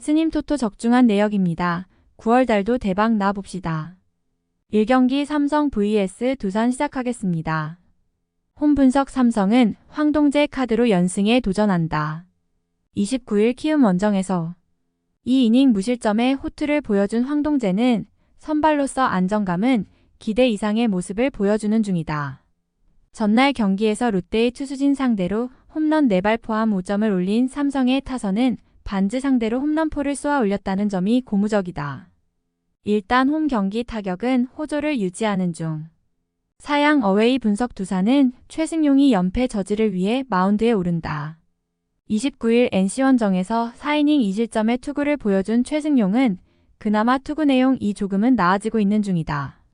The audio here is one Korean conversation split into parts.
스님 토토 적중한 내역입니다. 9월달도 대박 나 봅시다. 1경기 삼성 vs 두산 시작하겠습니다. 홈 분석 삼성은 황동재 카드로 연승에 도전한다. 29일 키움 원정에서 2이닝 무실점의 호투를 보여준 황동재는 선발로서 안정감은 기대 이상의 모습을 보여주는 중이다. 전날 경기에서 롯데의 투수진 상대로 홈런 4발 포함 5점을 올린 삼성의 타선은 반즈 상대로 홈런포를 쏘아 올렸다는 점이 고무적이다. 일단 홈 경기 타격은 호조를 유지하는 중. 사양 어웨이 분석 두산은 최승용이 연패 저지를 위해 마운드에 오른다. 29일 NC원정에서 4이닝 2실점의 투구를 보여준 최승용은 그나마 투구 내용이 조금은 나아지고 있는 중이다.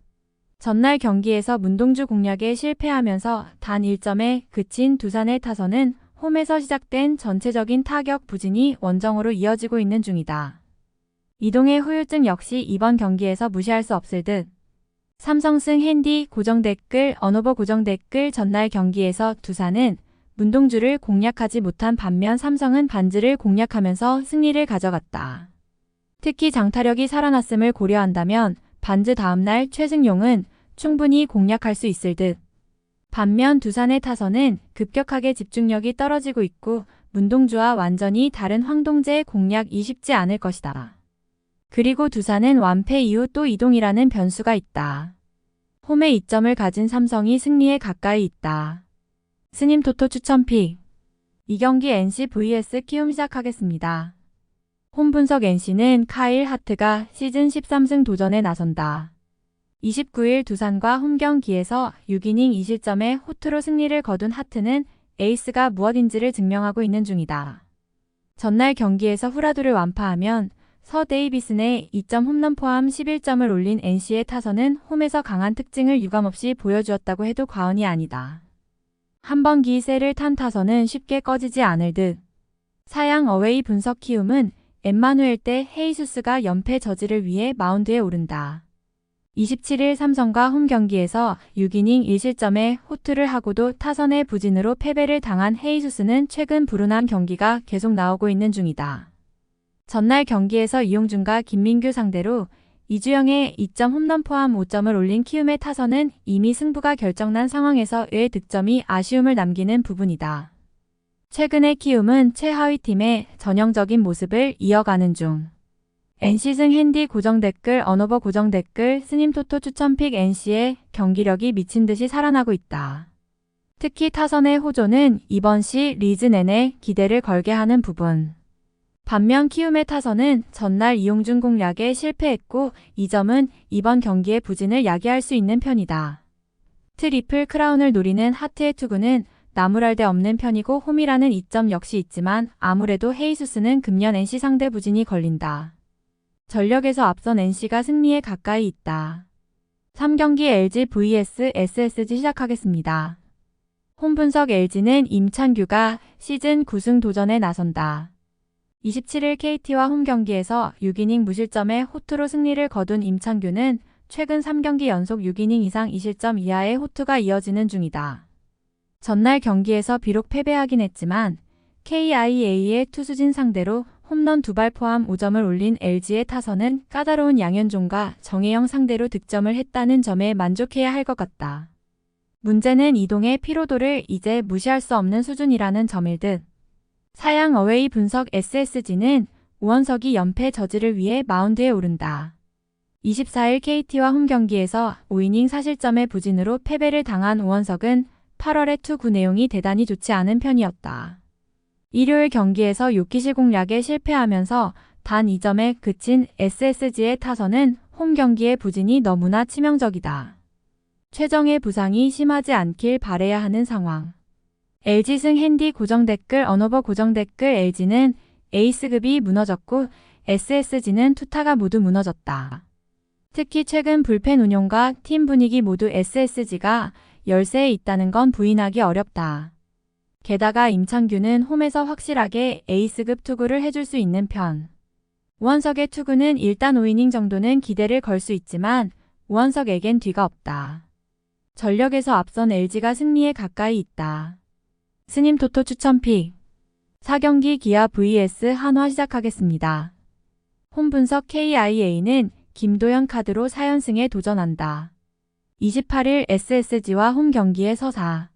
전날 경기에서 문동주 공략에 실패하면서 단 1점에 그친 두산의 타선은 홈에서 시작된 전체적인 타격 부진이 원정으로 이어지고 있는 중이다. 이동의 후유증 역시 이번 경기에서 무시할 수 없을 듯. 삼성승 핸디 고정 댓글 언어버 고정 댓글 전날 경기에서 두산은 문동주를 공략하지 못한 반면 삼성은 반즈를 공략하면서 승리를 가져갔다. 특히 장타력이 살아났음을 고려한다면 반즈 다음날 최승용은 충분히 공략할 수 있을 듯. 반면 두산의 타선은 급격하게 집중력이 떨어지고 있고 문동주와 완전히 다른 황동재의 공략이 쉽지 않을 것이다. 그리고 두산은 완패 이후 또 이동이라는 변수가 있다. 홈에 이점을 가진 삼성이 승리에 가까이 있다. 스님 토토 추천픽 2경기 NC vs 키움 시작하겠습니다. 홈 분석 NC는 카일 하트가 시즌 13승 도전에 나선다. 29일 두산과 홈 경기에서 6이닝 2실점의 호투로 승리를 거둔 하트는 에이스가 무엇인지를 증명하고 있는 중이다. 전날 경기에서 후라두를 완파하면 서 데이비슨의 2점 홈런 포함 11점을 올린 NC의 타선은 홈에서 강한 특징을 유감없이 보여주었다고 해도 과언이 아니다. 한번 기세를 탄 타선은 쉽게 꺼지지 않을 듯. 사양 어웨이 분석 키움은 엠마누엘 대 헤이수스가 연패 저지를 위해 마운드에 오른다. 27일 삼성과 홈 경기에서 6이닝 1실점의 호투를 하고도 타선의 부진으로 패배를 당한 헤이수스는 최근 불운한 경기가 계속 나오고 있는 중이다. 전날 경기에서 이용준과 김민규 상대로 이주영의 2점 홈런 포함 5점을 올린 키움의 타선은 이미 승부가 결정난 상황에서의 득점이 아쉬움을 남기는 부분이다. 최근의 키움은 최하위 팀의 전형적인 모습을 이어가는 중. NC승 핸디 고정 댓글 언어버 고정 댓글 스님 토토 추천픽 NC의 경기력이 미친듯이 살아나고 있다. 특히 타선의 호조는 이번 시리즈 내내 기대를 걸게 하는 부분. 반면 키움의 타선은 전날 이용준 공략에 실패했고 이 점은 이번 경기의 부진을 야기할 수 있는 편이다. 트리플 크라운을 노리는 하트의 투구는 나무랄 데 없는 편이고 홈이라는 이점 역시 있지만 아무래도 헤이수스는 금년 NC 상대 부진이 걸린다. 전력에서 앞선 NC가 승리에 가까이 있다. 3경기 LG vs SSG 시작하겠습니다. 홈 분석 LG는 임찬규가 시즌 9승 도전에 나선다. 27일 KT와 홈 경기에서 6이닝 무실점의 호투로 승리를 거둔 임찬규는 최근 3경기 연속 6이닝 이상 2실점 이하의 호투가 이어지는 중이다. 전날 경기에서 비록 패배하긴 했지만 KIA의 투수진 상대로 홈런 2발 포함 5점을 올린 LG의 타선은 까다로운 양현종과 정혜영 상대로 득점을 했다는 점에 만족해야 할 것 같다. 문제는 이동의 피로도를 이제 무시할 수 없는 수준이라는 점일 듯. 사양 어웨이 분석 SSG는 우원석이 연패 저지를 위해 마운드에 오른다. 24일 KT와 홈 경기에서 5이닝 4실점의 부진으로 패배를 당한 우원석은 8월의 투구 내용이 대단히 좋지 않은 편이었다. 일요일 경기에서 요키시 공략에 실패하면서 단 2점에 그친 SSG의 타선은 홈 경기의 부진이 너무나 치명적이다. 최정의 부상이 심하지 않길 바라야 하는 상황. LG승 핸디 고정 댓글 언어버 고정 댓글 LG는 에이스급이 무너졌고 SSG는 투타가 모두 무너졌다. 특히 최근 불펜 운용과 팀 분위기 모두 SSG가 열세에 있다는 건 부인하기 어렵다. 게다가 임창규는 홈에서 확실하게 에이스급 투구를 해줄 수 있는 편. 우원석의 투구는 일단 5이닝 정도는 기대를 걸 수 있지만 우원석에겐 뒤가 없다. 전력에서 앞선 LG가 승리에 가까이 있다. 스님 토토 추천픽 4경기 기아 vs 한화 시작하겠습니다. 홈 분석 KIA는 김도현 카드로 4연승에 도전한다. 28일 SSG와 홈 경기에 서사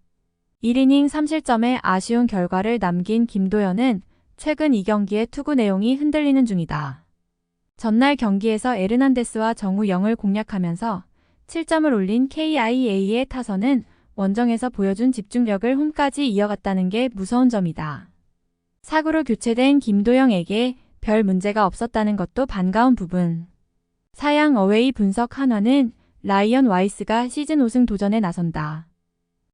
1이닝 3실점의 아쉬운 결과를 남긴 김도현은 최근 2경기의 투구 내용이 흔들리는 중이다. 전날 경기에서 에르난데스와 정우영을 공략하면서 7점을 올린 KIA의 타선은 원정에서 보여준 집중력을 홈까지 이어갔다는 게 무서운 점이다. 사구로 교체된 김도영에게 별 문제가 없었다는 것도 반가운 부분. 사양 어웨이 분석 한화는 라이언 와이스가 시즌 5승 도전에 나선다.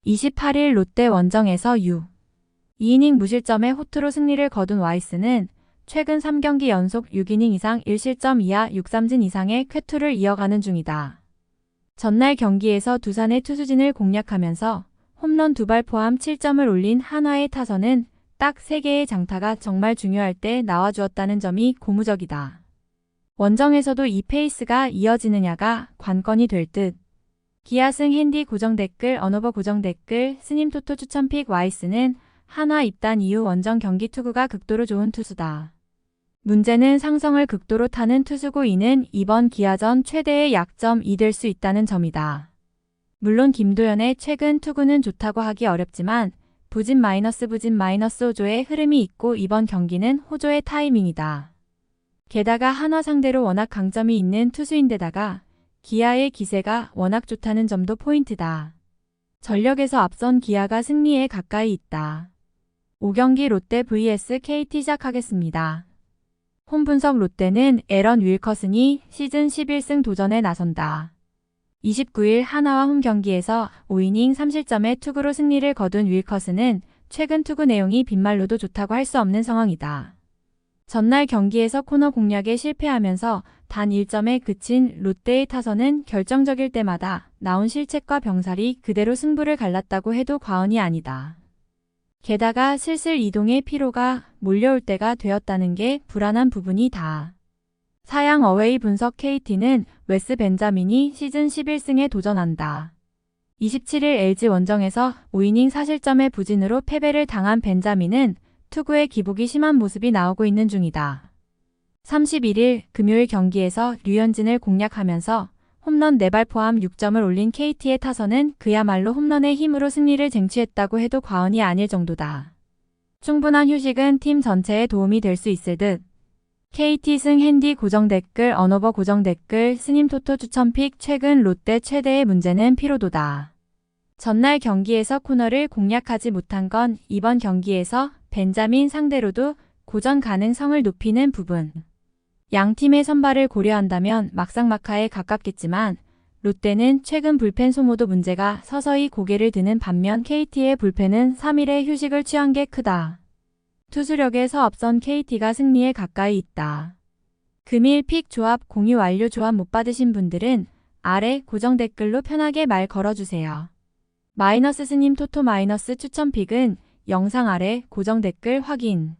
28일 롯데 원정에서 2이닝 무실점의 호투로 승리를 거둔 와이스는 최근 3경기 연속 6이닝 이상 1실점 이하 6삼진 이상의 쾌투를 이어가는 중이다. 전날 경기에서 두산의 투수진을 공략하면서 홈런 2발 포함 7점을 올린 한화의 타선은 딱 3개의 장타가 정말 중요할 때 나와주었다는 점이 고무적이다. 원정에서도 이 페이스가 이어지느냐가 관건이 될 듯. 기아승 핸디 고정 댓글 언어버 고정 댓글 스님 토토 추천픽 와이스는 한화 입단 이후 원정 경기 투구가 극도로 좋은 투수다. 문제는 상성을 극도로 타는 투수고 이는 이번 기아전 최대의 약점이 될 수 있다는 점이다. 물론 김도현의 최근 투구는 좋다고 하기 어렵지만 부진 마이너스 호조의 흐름이 있고 이번 경기는 호조의 타이밍이다. 게다가 한화 상대로 워낙 강점이 있는 투수인데다가 기아의 기세가 워낙 좋다는 점도 포인트다. 전력에서 앞선 기아가 승리에 가까이 있다. 5경기 롯데 vs KT 시작하겠습니다. 홈 분석 롯데는 에런 윌커슨이 시즌 11승 도전에 나선다. 29일 한화와 홈 경기에서 5이닝 3실점의 투구로 승리를 거둔 윌커슨은 최근 투구 내용이 빈말로도 좋다고 할 수 없는 상황이다. 전날 경기에서 코너 공략에 실패하면서 단 1점에 그친 롯데의 타선은 결정적일 때마다 나온 실책과 병살이 그대로 승부를 갈랐다고 해도 과언이 아니다. 게다가 슬슬 이동의 피로가 몰려올 때가 되었다는 게 불안한 부분이다. 사양 어웨이 분석 KT는 웨스 벤자민이 시즌 11승에 도전한다. 27일 LG 원정에서 5이닝 4실점의 부진으로 패배를 당한 벤자민은 투구에 기복이 심한 모습이 나오고 있는 중이다. 31일 금요일 경기에서 류현진을 공략하면서 홈런 4발 포함 6점을 올린 KT의 타선은 그야말로 홈런의 힘으로 승리를 쟁취했다고 해도 과언이 아닐 정도다. 충분한 휴식은 팀 전체에 도움이 될 수 있을 듯. KT 승 핸디 고정 댓글 언어버 고정 댓글 스님 토토 추천픽 최근 롯데 최대의 문제는 피로도다. 전날 경기에서 코너를 공략하지 못한 건 이번 경기에서 벤자민 상대로도 고전 가능성을 높이는 부분. 양 팀의 선발을 고려한다면 막상막하에 가깝겠지만 롯데는 최근 불펜 소모도 문제가 서서히 고개를 드는 반면 KT의 불펜은 3일의 휴식을 취한 게 크다. 투수력에서 앞선 KT가 승리에 가까이 있다. 금일 픽 조합 공유 완료 조합 못 받으신 분들은 아래 고정 댓글로 편하게 말 걸어주세요. 마이너스 스님 토토 마이너스 추천 픽은 영상 아래 고정 댓글 확인.